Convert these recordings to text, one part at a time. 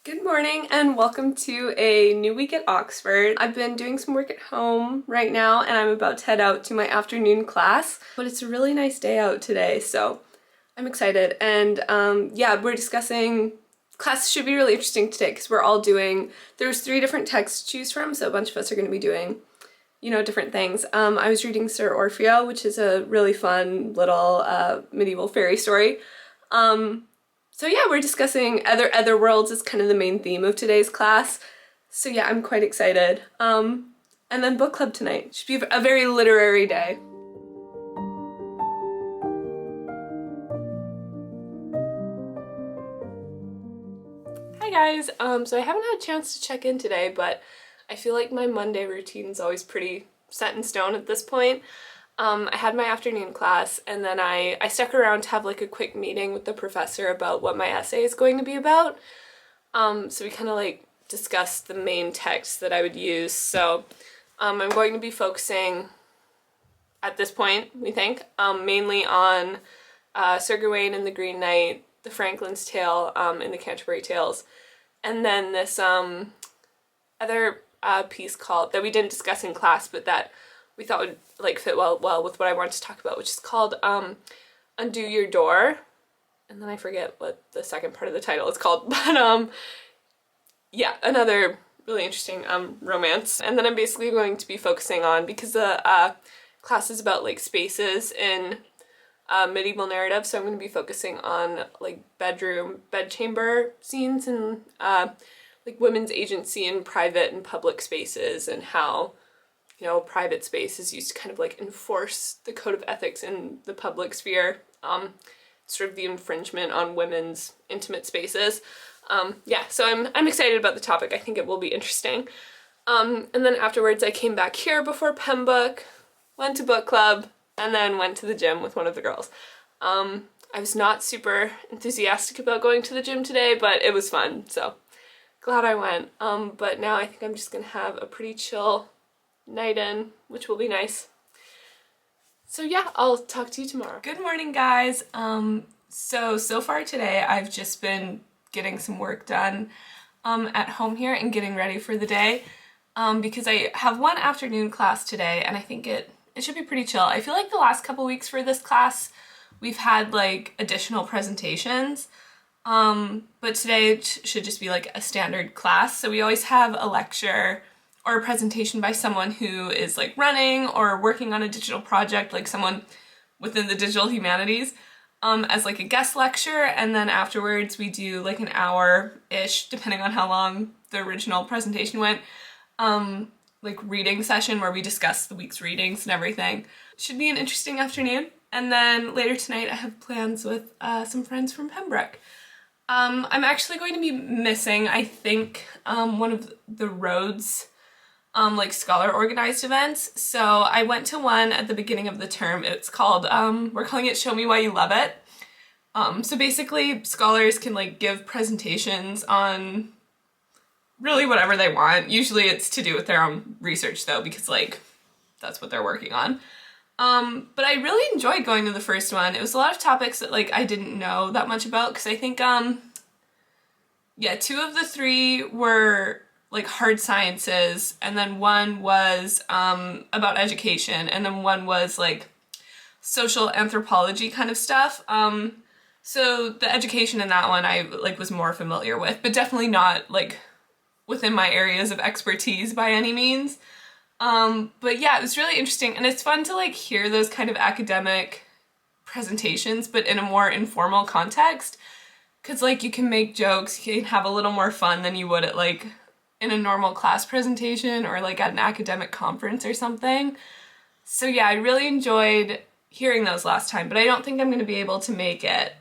Good morning and welcome to a new week at Oxford. I've been doing some work at home right now and I'm about to head out to my afternoon class, but it's a really nice day out today, so I'm excited. And yeah, we're discussing, class should be really interesting today because there's 3 different texts to choose from, so a bunch of us are going to be doing, different things. I was reading Sir Orfeo, which is a really fun little medieval fairy story. So yeah, we're discussing other worlds is kind of the main theme of today's class. So yeah, I'm quite excited. And then book club tonight. Should be a very literary day. Hi guys, so I haven't had a chance to check in today, but I feel like my Monday routine is always pretty set in stone at this point. I had my afternoon class and then I stuck around to have like a quick meeting with the professor about what my essay is going to be about. So we kind of like discussed the main text that I would use. So I'm going to be focusing at this point, we think, mainly on Sir Gawain and the Green Knight, the Franklin's Tale, and the Canterbury Tales, and then this other piece that we didn't discuss in class, but that we thought would like fit well with what I wanted to talk about, which is called Undo Your Door, and then I forget what the second part of the title is called, but yeah, another really interesting romance. And then I'm basically going to be focusing on, because the class is about like spaces in medieval narrative, so I'm going to be focusing on like bedchamber scenes and like women's agency in private and public spaces, and how private space is used to kind of like enforce the code of ethics in the public sphere, sort of the infringement on women's intimate spaces. Yeah, so I'm excited about the topic. I think it will be interesting. And then afterwards I came back here before Pembroke, went to book club, and then went to the gym with one of the girls. I was not super enthusiastic about going to the gym today, but it was fun, so glad I went. But now I think I'm just gonna have a pretty chill night in, which will be nice. So yeah, I'll talk to you tomorrow. Good morning, guys. So far today I've just been getting some work done at home here and getting ready for the day, because I have one afternoon class today and I think it should be pretty chill. I feel like the last couple weeks for this class we've had like additional presentations, but today it should just be like a standard class. So we always have a lecture or a presentation by someone who is like running or working on a digital project, like someone within the digital humanities, as like a guest lecture, and then afterwards we do like an hour-ish, depending on how long the original presentation went, like reading session where we discuss the week's readings and everything. Should be an interesting afternoon. And then later tonight I have plans with some friends from Pembroke. I'm actually going to be missing, I think, one of the Rhodes like scholar organized events. So I went to one at the beginning of the term. It's called, we're calling it Show Me Why You Love It. So basically scholars can like give presentations on really whatever they want. Usually it's to do with their own research though, because like that's what they're working on. But I really enjoyed going to the first one. It was a lot of topics that like I didn't know that much about, because I think yeah, 2 of the 3 were like hard sciences, and then one was about education, and then one was like social anthropology kind of stuff. So the education in that one I like was more familiar with, but definitely not like within my areas of expertise by any means. But yeah, it was really interesting, and it's fun to like hear those kind of academic presentations but in a more informal context, because like you can make jokes, you can have a little more fun than you would at like in a normal class presentation or like at an academic conference or something. So yeah, I really enjoyed hearing those last time, but I don't think I'm going to be able to make it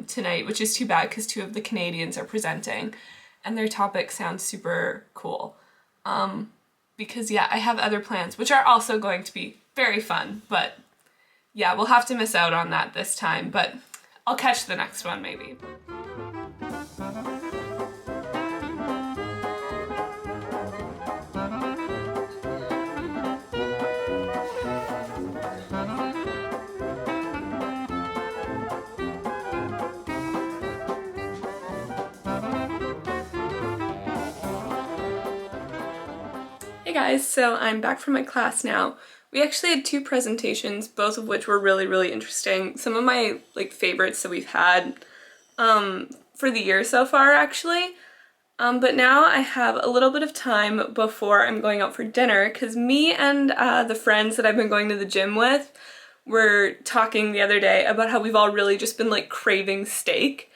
tonight, which is too bad because 2 of the Canadians are presenting and their topic sounds super cool. Because yeah, I have other plans which are also going to be very fun, but yeah, we'll have to miss out on that this time, but I'll catch the next one maybe. Hey guys, so I'm back from my class now. We actually had two presentations, both of which were really interesting. Some of my favorites that we've had for the year so far actually. But now I have a little bit of time before I'm going out for dinner because me and the friends that I've been going to the gym with were talking the other day about how we've all really just been craving steak.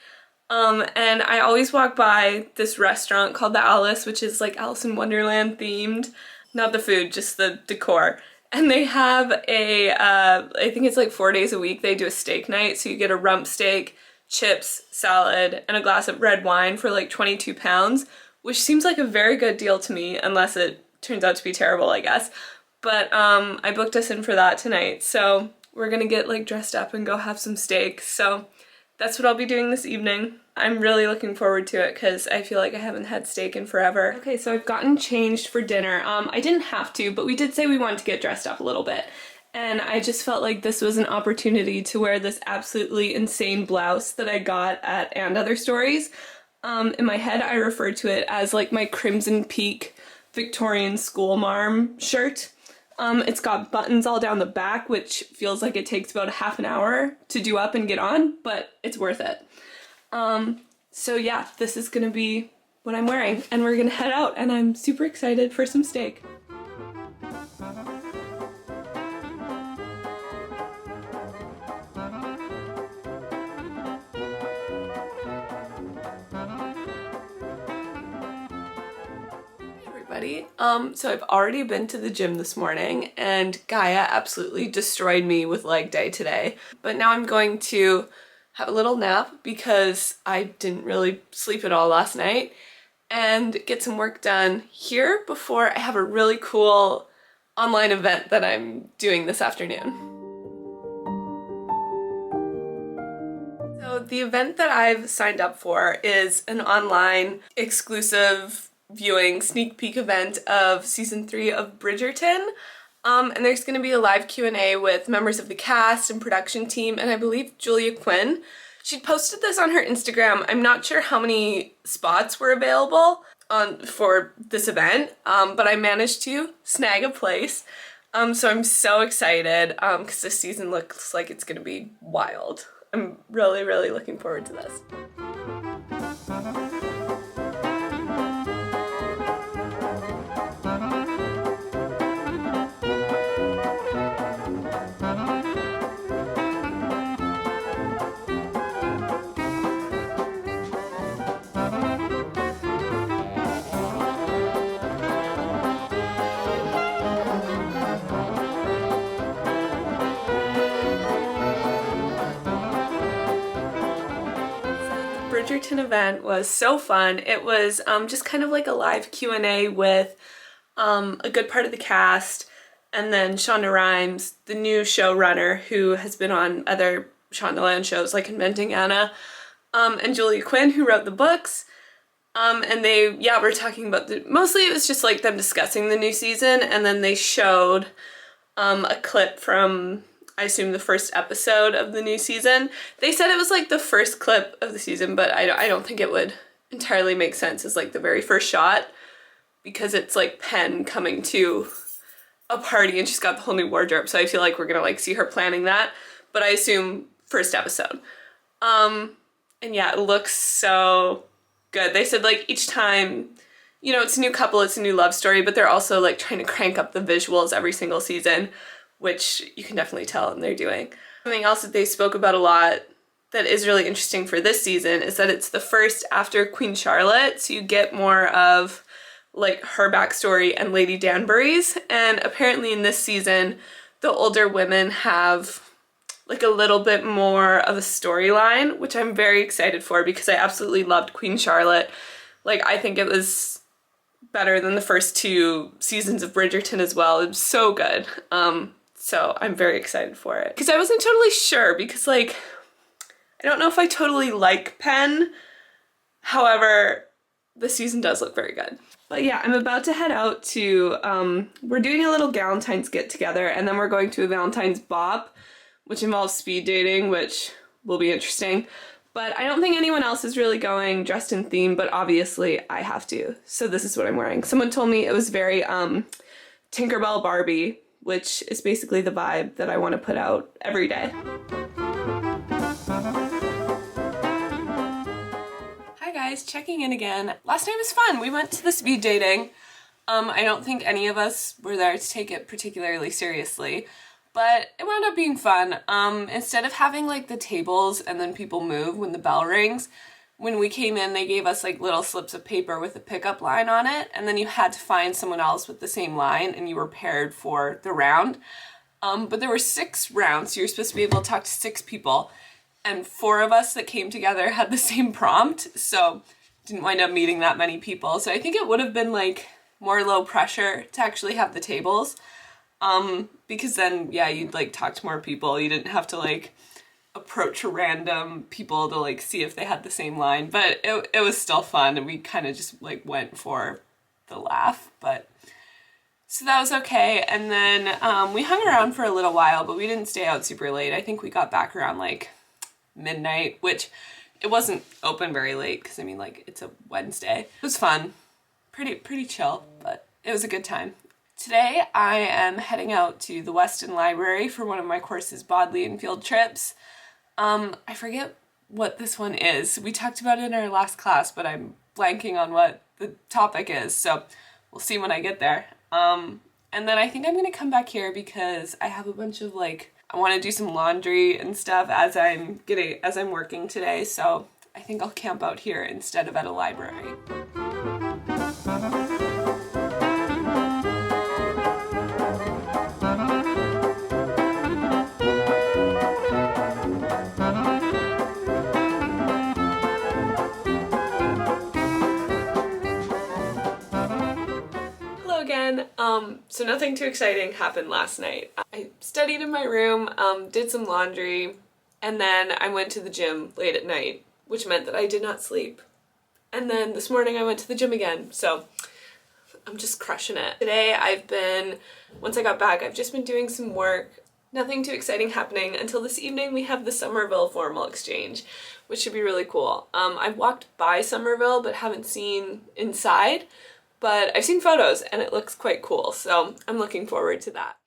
And I always walk by this restaurant called the Alice, which is Alice in Wonderland themed. Not the food, just the decor. And they have a, I think it's 4 days a week, they do a steak night. So you get a rump steak, chips, salad, and a glass of red wine for 22 pounds, which seems like a very good deal to me, unless it turns out to be terrible, I guess. But I booked us in for that tonight. So we're gonna get dressed up and go have some steak. So that's what I'll be doing this evening. I'm really looking forward to it because I feel like I haven't had steak in forever. Okay, so I've gotten changed for dinner. I didn't have to, but we did say we wanted to get dressed up a little bit. And I just felt like this was an opportunity to wear this absolutely insane blouse that I got at And Other Stories. In my head, I referred to it as my Crimson Peak Victorian schoolmarm shirt. It's got buttons all down the back, which feels like it takes about a half an hour to do up and get on, but it's worth it. So yeah, this is gonna be what I'm wearing, and we're gonna head out, and I'm super excited for some steak. So I've already been to the gym this morning and Gaia absolutely destroyed me with leg day today. But now I'm going to have a little nap because I didn't really sleep at all last night and get some work done here before I have a really cool online event that I'm doing this afternoon. So the event that I've signed up for is an online exclusive viewing sneak peek event of season 3 of Bridgerton. And there's going to be a live Q&A with members of the cast and production team, and I believe Julia Quinn. She posted this on her Instagram. I'm not sure how many spots were available for this event, but I managed to snag a place. So I'm so excited because this season looks like it's going to be wild. I'm really looking forward to this. Bridgerton event was so fun. It was just kind of like a live Q&A with a good part of the cast, and then Shonda Rhimes, the new showrunner who has been on other Shondaland shows like Inventing Anna, and Julia Quinn who wrote the books. And they, were talking about mostly it was just them discussing the new season, and then they showed a clip from, I assume, the first episode of the new season. They said it was the first clip of the season, but I don't think it would entirely make sense as the very first shot, because it's Penn coming to a party and she's got the whole new wardrobe, so I feel like we're gonna see her planning that, but I assume first episode. And yeah, it looks so good. They said each time, it's a new couple, it's a new love story, but they're also trying to crank up the visuals every single season, which you can definitely tell and they're doing. Something else that they spoke about a lot that is really interesting for this season is that it's the first after Queen Charlotte, so you get more of her backstory and Lady Danbury's, and apparently in this season the older women have a little bit more of a storyline, which I'm very excited for because I absolutely loved Queen Charlotte. I think it was better than the first 2 seasons of Bridgerton as well. It was so good. So I'm very excited for it. Because I wasn't totally sure because I don't know if I totally like Penn. However, the season does look very good. But yeah, I'm about to head out to, we're doing a little Galentine's get together, and then we're going to a Valentine's Bop, which involves speed dating, which will be interesting. But I don't think anyone else is really going dressed in theme, but obviously I have to. So this is what I'm wearing. Someone told me it was very Tinkerbell Barbie, which is basically the vibe that I want to put out every day. Hi guys, checking in again. Last night was fun. We went to the speed dating. I don't think any of us were there to take it particularly seriously, but it wound up being fun. Instead of having like the tables and then people move when the bell rings, when we came in they gave us like little slips of paper with a pickup line on it, and then you had to find someone else with the same line and you were paired for the round. But there were 6 rounds, so you were supposed to be able to talk to 6 people, and 4 of us that came together had the same prompt, so didn't wind up meeting that many people. So I think it would have been like more low pressure to actually have the tables. Because then, yeah, you'd like talk to more people. You didn't have to like approach random people to like see if they had the same line, but it was still fun, and we kind of just like went for the laugh, but so that was okay. And then we hung around for a little while, but we didn't stay out super late. I think we got back around like midnight, which it wasn't open very late because I mean like it's a Wednesday. It was fun, pretty chill, but it was a good time. Today I am heading out to the Weston Library for one of my course's Bodleian field trips. I forget what this one is. We talked about it in our last class, but I'm blanking on what the topic is, so we'll see when I get there. And then I think I'm gonna come back here because I have a bunch of like, I want to do some laundry and stuff as I'm working today, so I think I'll camp out here instead of at a library. Again. So nothing too exciting happened last night. I studied in my room, did some laundry, and then I went to the gym late at night, which meant that I did not sleep. And then this morning I went to the gym again, so I'm just crushing it. Today once I got back, I've just been doing some work. Nothing too exciting happening until this evening. We have the Somerville formal exchange, which should be really cool. I've walked by Somerville but haven't seen inside. But I've seen photos and it looks quite cool, so I'm looking forward to that.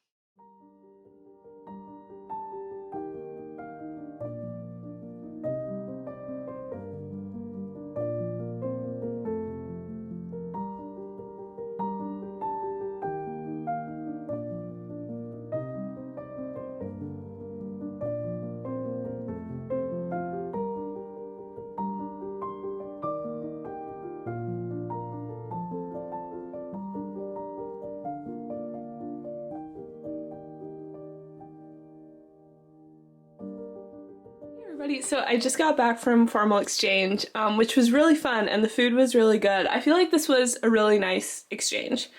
So I just got back from formal exchange, which was really fun, and the food was really good. I feel like this was a really nice exchange.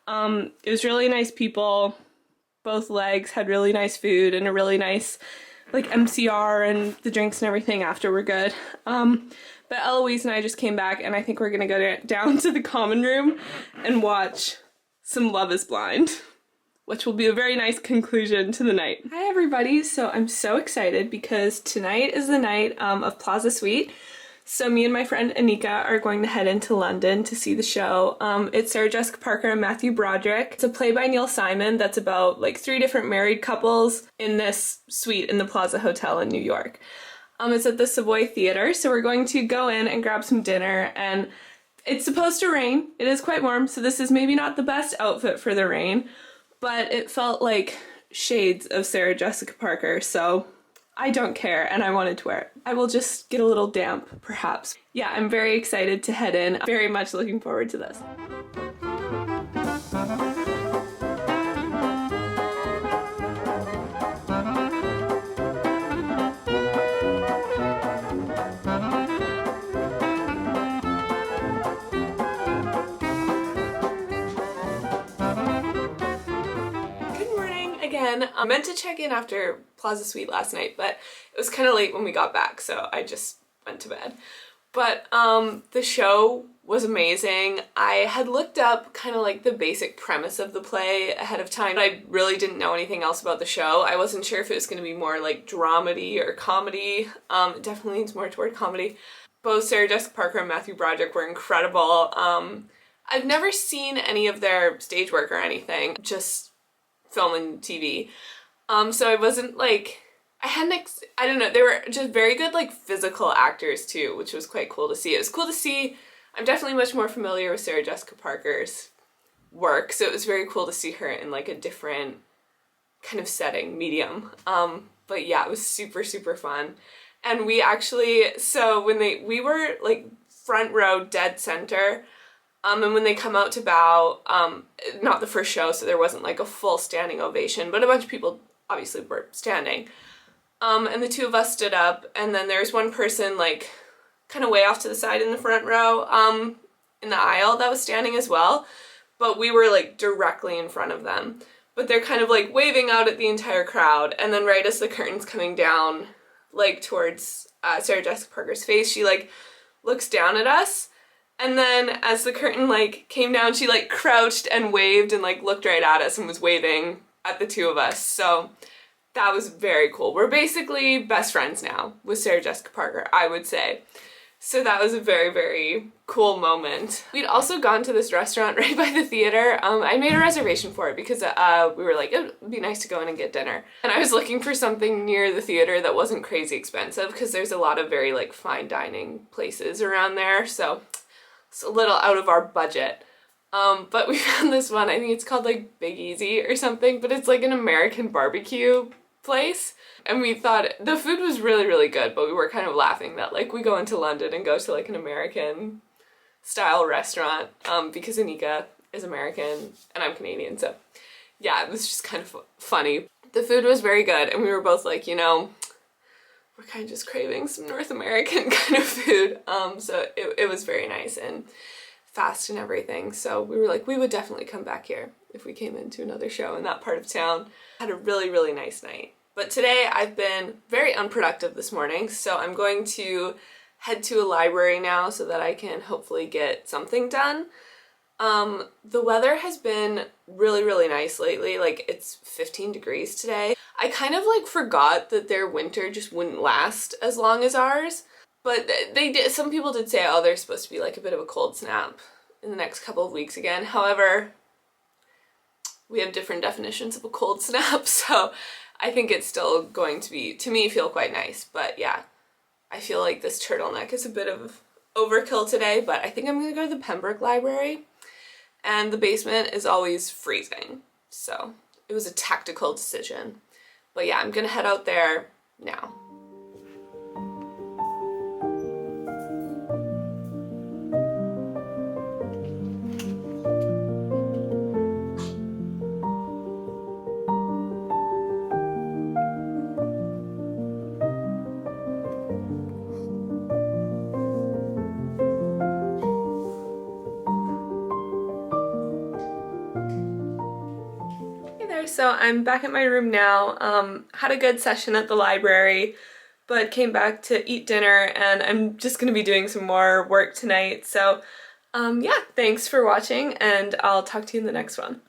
It was really nice people. Both legs had really nice food and a really nice like MCR, and the drinks and everything after were good. But Eloise and I just came back, and I think we're gonna go down to the common room and watch some Love is Blind, which will be a very nice conclusion to the night. Hi everybody, so I'm so excited because tonight is the night of Plaza Suite. So me and my friend Anika are going to head into London to see the show. It's Sarah Jessica Parker and Matthew Broderick. It's a play by Neil Simon that's about like 3 different married couples in this suite in the Plaza Hotel in New York. It's at the Savoy Theatre, so we're going to go in and grab some dinner, and it's supposed to rain. It is quite warm, so this is maybe not the best outfit for the rain, but it felt like shades of Sarah Jessica Parker, so I don't care, and I wanted to wear it. I will just get a little damp, perhaps. Yeah, I'm very excited to head in. Very much looking forward to this. I meant to check in after Plaza Suite last night, but it was kind of late when we got back, so I just went to bed. But the show was amazing. I had looked up kind of like the basic premise of the play ahead of time, but I really didn't know anything else about the show. I wasn't sure if it was going to be more like dramedy or comedy. It definitely leans more toward comedy. Both Sarah Jessica Parker and Matthew Broderick were incredible. I've never seen any of their stage work or anything, just film and TV. So I wasn't like, I don't know, they were just very good like physical actors too, which was quite cool to see. It was cool to see. I'm definitely much more familiar with Sarah Jessica Parker's work, so it was very cool to see her in like a different kind of setting, medium. But yeah, it was super, super fun. And we actually, so when we were like front row, dead center, and when they come out to bow, not the first show, so there wasn't like a full standing ovation, but a bunch of people obviously were standing. And the two of us stood up, and then there's one person like kind of way off to the side in the front row, in the aisle that was standing as well, but we were like directly in front of them. But they're kind of like waving out at the entire crowd, and then right as the curtain's coming down, like towards Sarah Jessica Parker's face, she like looks down at us, and then as the curtain like came down, she like crouched and waved and like looked right at us and was waving at the two of us. So that was very cool. We're basically best friends now with Sarah Jessica Parker, I would say. So that was a very, very cool moment. We'd also gone to this restaurant right by the theater. I made a reservation for it because we were like, it would be nice to go in and get dinner. And I was looking for something near the theater that wasn't crazy expensive because there's a lot of very like fine dining places around there. So it's a little out of our budget. But we found this one, I think it's called like Big Easy or something, but it's like an American barbecue place. And we thought the food was really, really good, but we were kind of laughing that like we go into London and go to like an American style restaurant because Anika is American and I'm Canadian. So yeah, it was just kind of funny. The food was very good, and we were both like, you know, we're kind of just craving some North American kind of food. So it was very nice and fast and everything. So we were like, we would definitely come back here if we came into another show in that part of town. Had a really, really nice night. But today I've been very unproductive this morning, so I'm going to head to a library now so that I can hopefully get something done. The weather has been really, really nice lately. Like, it's 15 degrees today. I kind of like forgot that their winter just wouldn't last as long as ours. But they did. Some people did say, oh, there's supposed to be like a bit of a cold snap in the next couple of weeks again. However, we have different definitions of a cold snap, so I think it's still going to be, to me, feel quite nice. But yeah, I feel like this turtleneck is a bit of overkill today, but I think I'm gonna go to the Pembroke Library, and the basement is always freezing. So it was a tactical decision. But yeah, I'm gonna head out there now. So I'm back at my room now. Had a good session at the library, but came back to eat dinner, and I'm just gonna be doing some more work tonight. So yeah, thanks for watching, and I'll talk to you in the next one.